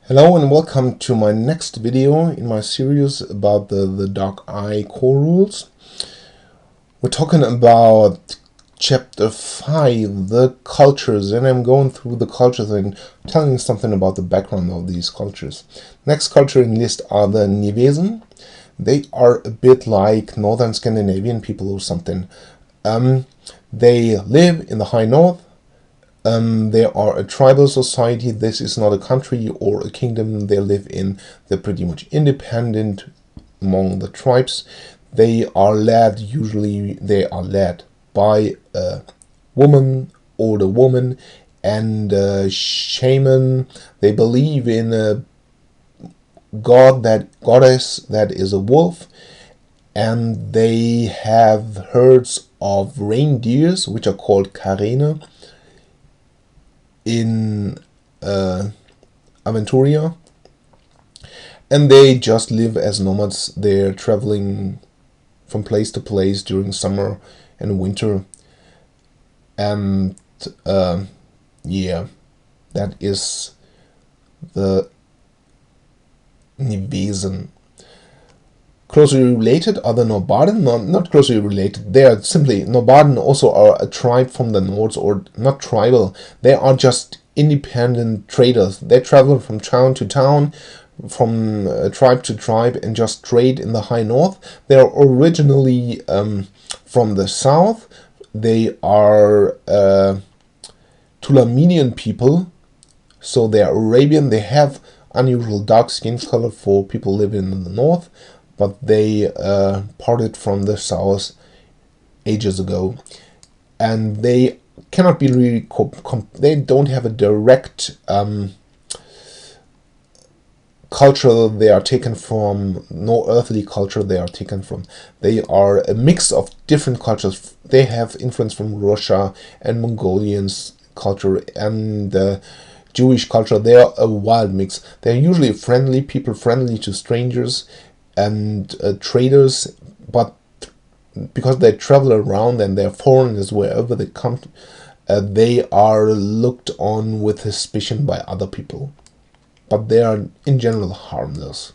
Hello and welcome to my next video in my series about the Dark Eye core rules. We're talking about chapter 5, the cultures, and I'm going through the cultures and telling you something about the background of these cultures. Next culture in the list are the Nivesen. They are a bit like Northern Scandinavian people or something. They live in the high north. They are a tribal society. This is not a country or a kingdom they live in. They're pretty much independent among the tribes. They are led by a woman, older woman, and a shaman. They believe in a goddess that is a wolf, and they have herds of reindeers, which are called Karene, in Aventuria, and they just live as nomads. They're traveling from place to place during summer and winter, and yeah, that is the Nivesen. Closely related are the Nobaden. Not closely related, they are simply Nobaden. Also are a tribe from the north, or not tribal, they are just independent traders. They travel from town to town, from tribe to tribe, and just trade in the high north. They are originally from the south. They are Tulamenian people, so they are Arabian. They have unusual dark skin color for people living in the north, but they parted from the south ages ago, and they cannot be really they don't have a direct culture they are taken from, no earthly culture they are taken from. They are a mix of different cultures. They have influence from Russia and Mongolians culture and Jewish culture. They are a wild mix. They're usually friendly people, friendly to strangers and traders, but because they travel around and they're foreigners wherever they come, they are looked on with suspicion by other people, but they are in general harmless.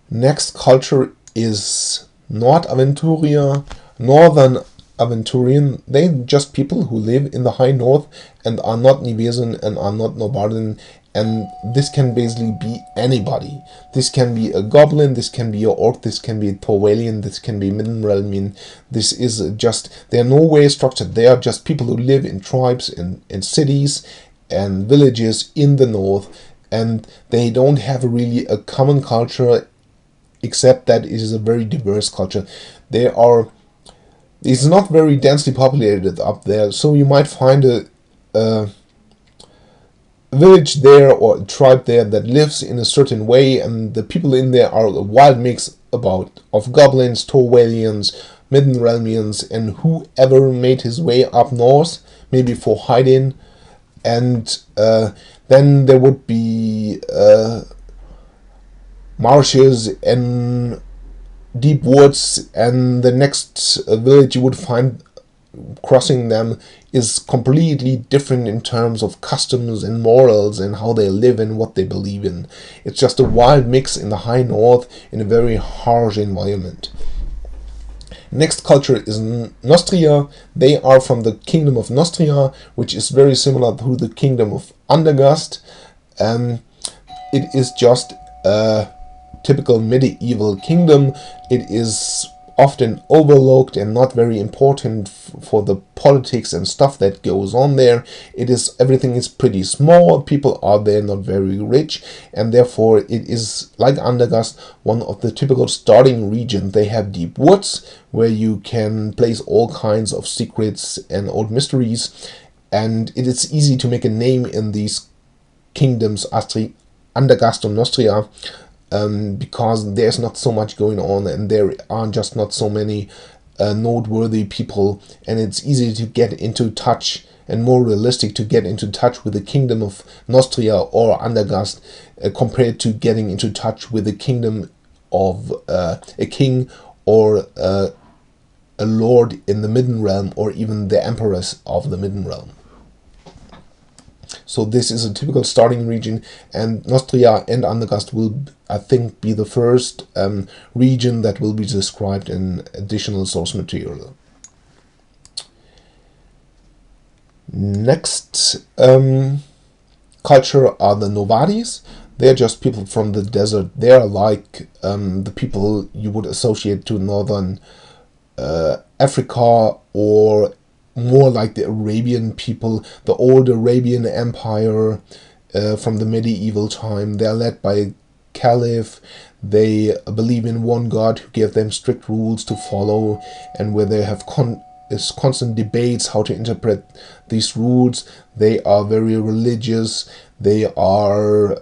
Next culture is Nord Aventuria, Northern Aventurian. They just people who live in the high north and are not Nivesen and are not Nobaden, and this can basically be anybody. This can be a goblin, this can be an orc, this can be a Torwalian, this can be Middenrealmian. This is just, they are no way structured. They are just people who live in tribes, in cities and villages in the north, and they don't have really a common culture, except that it is a very diverse culture. It's not very densely populated up there, so you might find a village there or a tribe there that lives in a certain way, and the people in there are a wild mix of goblins, Torwalians, Middenrealmians, and whoever made his way up north, maybe for hiding. And then there would be marshes and deep woods, and the next village you would find crossing them is completely different in terms of customs and morals and how they live and what they believe in. It's just a wild mix in the high north in a very harsh environment. Next culture is Nostria. They are from the kingdom of Nostria, which is very similar to the kingdom of Andergast. It is just a typical medieval kingdom. It is often overlooked and not very important for the politics and stuff that goes on there. Everything is pretty small. People are there not very rich, and therefore it is, like Andergast, one of the typical starting regions. They have deep woods where you can place all kinds of secrets and old mysteries, and it is easy to make a name in these kingdoms, Andergast and Nostria, because there's not so much going on and there are just not so many noteworthy people, and it's easy to get into touch and more realistic to get into touch with the kingdom of Nostria or Andergast compared to getting into touch with the kingdom of a king or a lord in the Midden Realm, or even the empress of the Midden Realm. So this is a typical starting region, and Nostria and Andergast will, I think, be the first region that will be described in additional source material. Next culture are the Novadis. They're just people from the desert. They're like the people you would associate to northern Africa, or more like the Arabian people, the old Arabian Empire from the medieval time. They're led by a caliph. They believe in one God who gave them strict rules to follow, and where they have constant debates how to interpret these rules. They are very religious. They are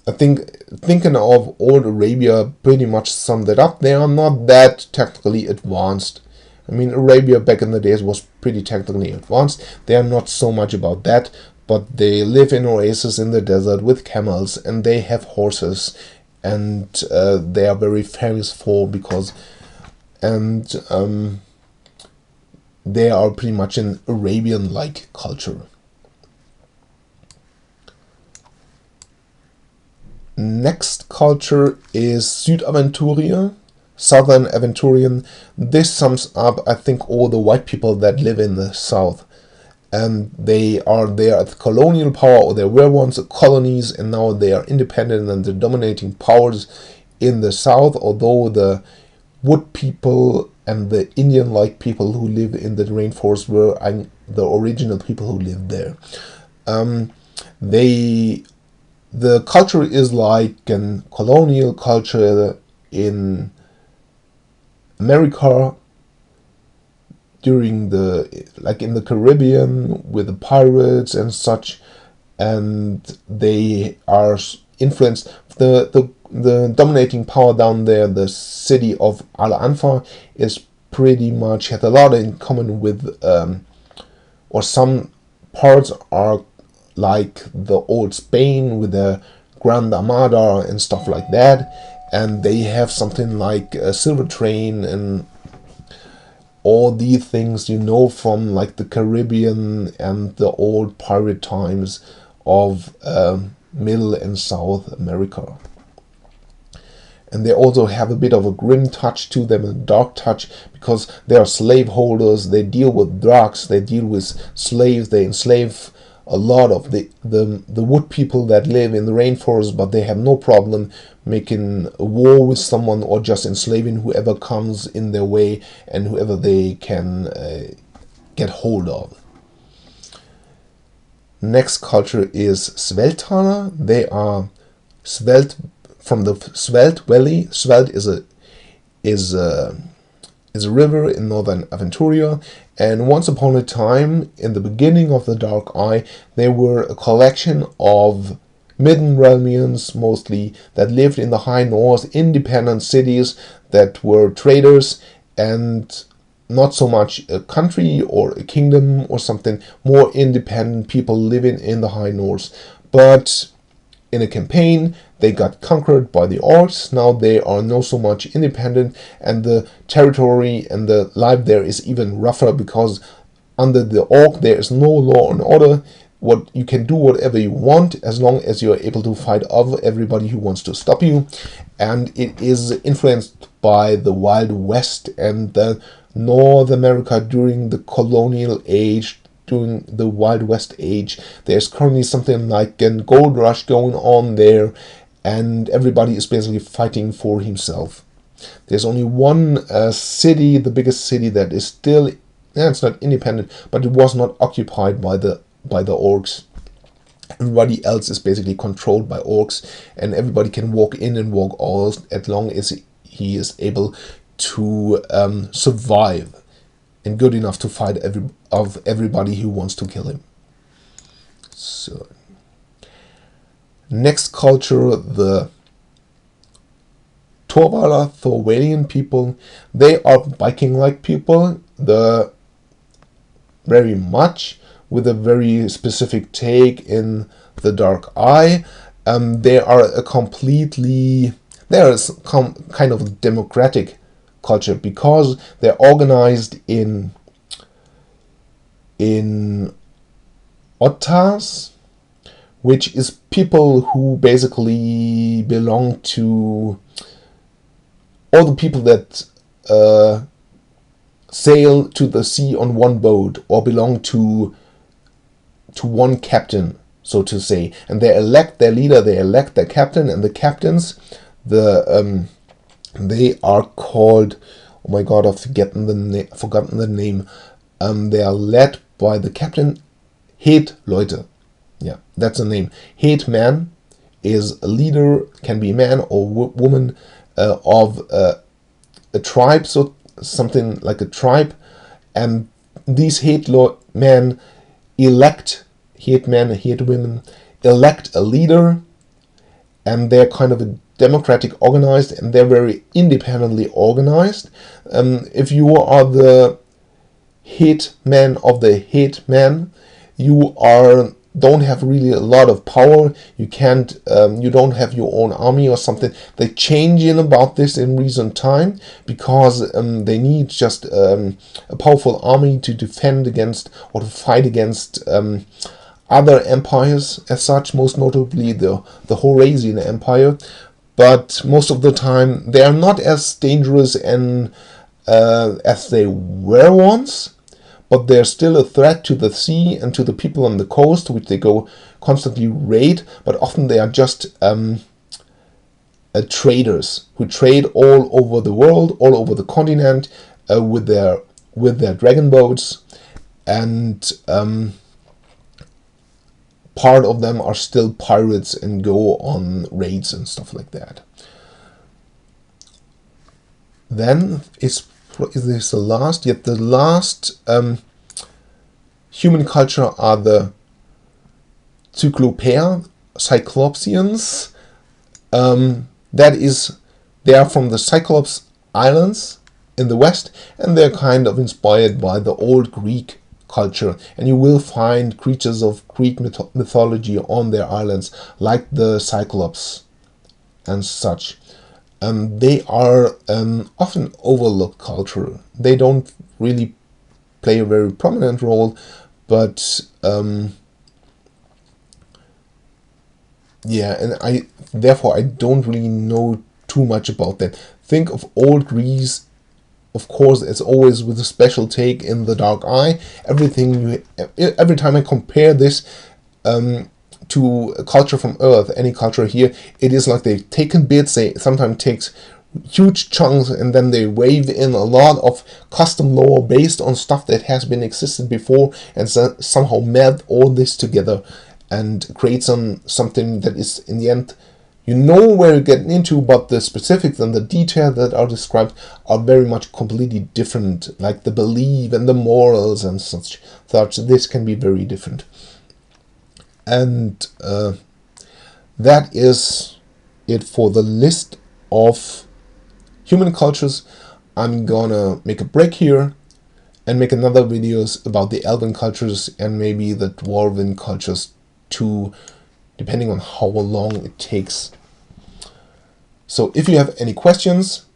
I think thinking of old Arabia pretty much summed it up. They are not that technically advanced. I mean, Arabia back in the days was pretty technically advanced. They are not so much about that, but they live in oases in the desert with camels, and they have horses, and they are very famous for because, and they are pretty much an Arabian-like culture. Next culture is Südaventuria, Southern Aventurian. This sums up, I think, all the white people that live in the south. And they are there at the colonial power, or they were once colonies, and now they are independent and the dominating powers in the south, although the wood people and the Indian-like people who live in the rainforest were the original people who lived there. The culture is like a colonial culture in America during in the Caribbean with the pirates and such, and they are influenced. The dominating power down there, the city of Al-Anfa, is pretty much has a lot in common with, or some parts are like the old Spain with the Grand Armada and stuff like that, and they have something like a silver train and all these things from like the Caribbean and the old pirate times of Middle and South America. And they also have a bit of a grim touch to them, a dark touch, because they are slaveholders, they deal with drugs, they deal with slaves, they enslave a lot of the wood people that live in the rainforest, but they have no problem making a war with someone or just enslaving whoever comes in their way and whoever they can get hold of. Next culture is Sveltaner. They are Svelt from the Svelt Valley. Svelt is a river in northern Aventuria, and once upon a time, in the beginning of the Dark Eye, they were a collection of Midden Realmians mostly that lived in the high north, independent cities that were traders, and not so much a country or a kingdom or something, more independent people living in the high north. But in a campaign, they got conquered by the orcs. Now they are not so much independent, and the territory and the life there is even rougher, because under the orc there is no law and order. What you can do whatever you want as long as you are able to fight off everybody who wants to stop you, and it is influenced by the Wild West and the North America during the colonial age. During the Wild West age, there's currently something like a gold rush going on there, and everybody is basically fighting for himself. There's only one city, the biggest city, that is still, it's not independent, but it was not occupied by the orcs. Everybody else is basically controlled by orcs, and everybody can walk in and walk out as long as he is able to survive and good enough to fight everybody who wants to kill him. So, next culture, the Thorwalian people. They are Viking-like people, very much with a very specific take in the Dark Eye. They are kind of democratic culture, because they're organized in in Ottas, which is people who basically belong to all the people that sail to the sea on one boat or belong to one captain, so to say, and they elect their leader, they elect their captain, and the captains, they are called, oh my god, I've forgotten the name. They are led by the captain. Heetleute. Yeah, that's the name. Heetman is a leader, can be a man or woman of a tribe, so something like a tribe, and these Heetmen elect, Heetwomen elect a leader, and they're kind of a democratic organized, and they're very independently organized. If you are the Heetman of the Heetman, you don't have really a lot of power. You can't, you don't have your own army or something. They change in about this in recent time because they need just a powerful army to defend against or to fight against other empires as such, most notably the Horasian Empire. But most of the time they are not as dangerous and as they were once. But they're still a threat to the sea and to the people on the coast, which they go constantly raid. But often they are just traders who trade all over the world, all over the continent, with their dragon boats, and part of them are still pirates and go on raids and stuff like that. Then is this the last? Yet the last human culture are the Cyclopea, Cyclopsians. That is, they are from the Cyclops Islands in the west, and they're kind of inspired by the old Greek culture. And you will find creatures of Greek mythology on their islands, like the Cyclops and such. They are often overlooked culture. They don't really play a very prominent role, but yeah, and therefore I don't really know too much about them. Think of old Greece, of course, as always, with a special take in The Dark Eye. Every time I compare this to a culture from Earth, any culture here, it is like they've taken bits, they sometimes takes huge chunks, and then they wave in a lot of custom lore based on stuff that has been existed before, and somehow meld all this together and create something that is, in the end, you know where you're getting into, but the specifics and the detail that are described are very much completely different, like the belief and the morals and such. This can be very different. And that is it for the list of human cultures. I'm gonna make a break here and make another videos about the elven cultures and maybe the dwarven cultures too, depending on how long it takes. So if you have any questions,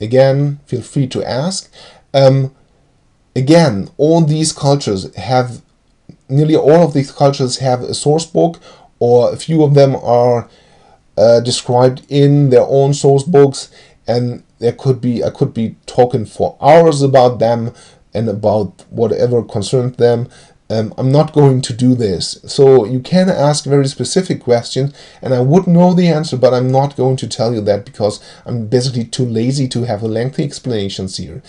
again, feel free to ask. Again, all these cultures have, nearly all of these cultures have a source book, or a few of them are described in their own source books, and I could be talking for hours about them and about whatever concerns them. I'm not going to do this. So you can ask very specific questions and I would know the answer, but I'm not going to tell you that because I'm basically too lazy to have a lengthy explanations here.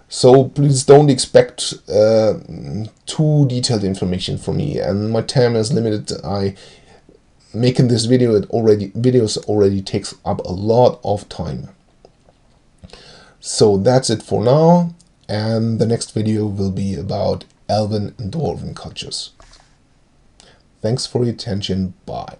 So please don't expect too detailed information from me, and my time is limited. Making this videos already takes up a lot of time. So that's it for now, and the next video will be about elven and dwarven cultures. Thanks for your attention. Bye.